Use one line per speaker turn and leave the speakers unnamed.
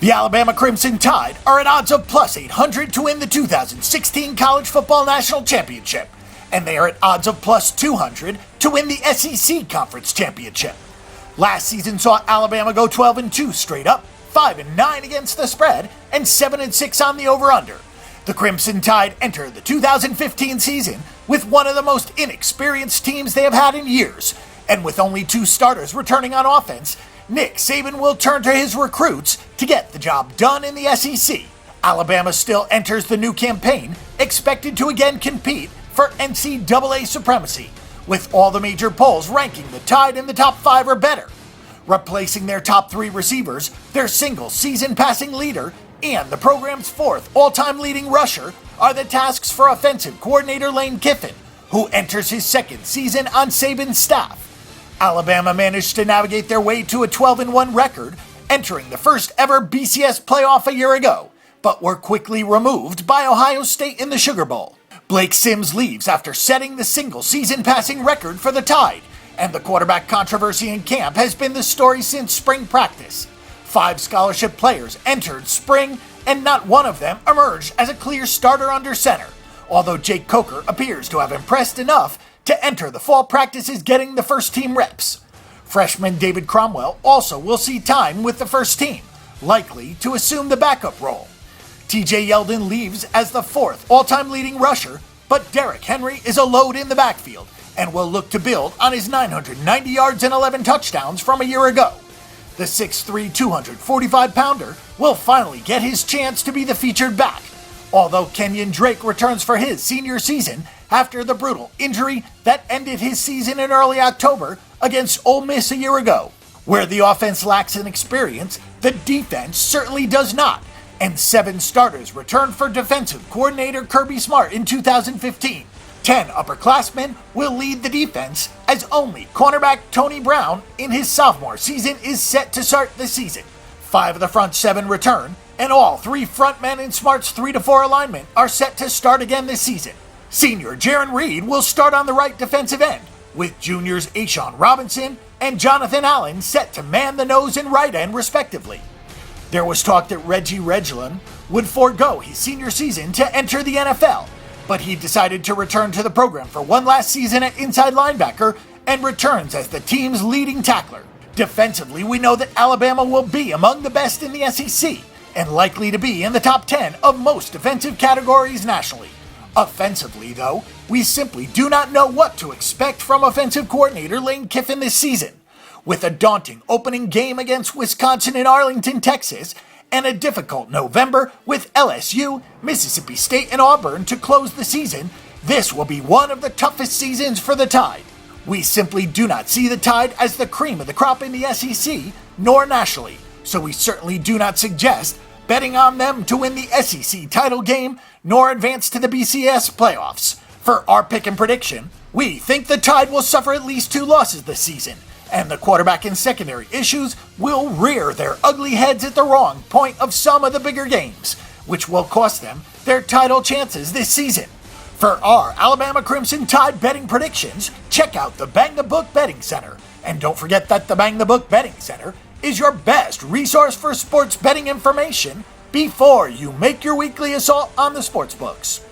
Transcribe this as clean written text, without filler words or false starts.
The Alabama Crimson Tide are at odds of plus 800 to win the 2016 College Football National Championship, and they are at odds of plus 200 to win the SEC Conference Championship. Last season saw Alabama go 12-2 straight up, 5-9 against the spread, and 7-6 on the over-under. The Crimson Tide enter the 2015 season with one of the most inexperienced teams they have had in years, and with only 2 starters returning on offense, Nick Saban will turn to his recruits to get the job done in the SEC. Alabama still enters the new campaign, expected to again compete for NCAA supremacy, with all the major polls ranking the Tide in the top 5 or better. Replacing their top 3 receivers, their single-season passing leader, and the program's 4th all-time leading rusher are the tasks for offensive coordinator Lane Kiffin, who enters his 2nd season on Saban's staff. Alabama managed to navigate their way to a 12-1 record, entering the first ever BCS playoff a year ago, but were quickly removed by Ohio State in the Sugar Bowl. Blake Sims leaves after setting the single-season passing record for the Tide, and the quarterback controversy in camp has been the story since spring practice. 5 scholarship players entered spring, and not one of them emerged as a clear starter under center, although Jake Coker appears to have impressed enough to enter the fall practices getting the first team reps. Freshman David Cromwell also will see time with the first team, likely to assume the backup role. TJ Yeldon leaves as the 4th all-time leading rusher, but Derrick Henry is a load in the backfield and will look to build on his 990 yards and 11 touchdowns from a year ago. The 6'3", 245-pounder will finally get his chance to be the featured back, although Kenyon Drake returns for his senior season after the brutal injury that ended his season in early October against Ole Miss a year ago. Where the offense lacks in experience, the defense certainly does not, and 7 starters return for defensive coordinator Kirby Smart in 2015. 10 upperclassmen will lead the defense, as only cornerback Tony Brown in his sophomore season is set to start the season. 5 of the front 7 return, and all 3 frontmen in Smart's 3-4 alignment are set to start again this season. Senior Jaron Reed will start on the right defensive end, with juniors Ashawn Robinson and Jonathan Allen set to man the nose and right end respectively. There was talk that Reggie Regelin would forego his senior season to enter the NFL, but he decided to return to the program for one last season at inside linebacker and returns as the team's leading tackler. Defensively, we know that Alabama will be among the best in the SEC and likely to be in the top 10 of most defensive categories nationally. Offensively, though, we simply do not know what to expect from offensive coordinator Lane Kiffin this season. With a daunting opening game against Wisconsin and Arlington, Texas, and a difficult November with LSU, Mississippi State, and Auburn to close the season, this will be one of the toughest seasons for the Tide. We simply do not see the Tide as the cream of the crop in the SEC, nor nationally, so we certainly do not suggest betting on them to win the SEC title game, nor advance to the BCS playoffs. For our pick and prediction, we think the Tide will suffer at least 2 losses this season, and the quarterback and secondary issues will rear their ugly heads at the wrong point of some of the bigger games, which will cost them their title chances this season. For our Alabama Crimson Tide betting predictions, check out the Bang the Book Betting Center. And don't forget that the Bang the Book Betting Center is your best resource for sports betting information before you make your weekly assault on the sports books.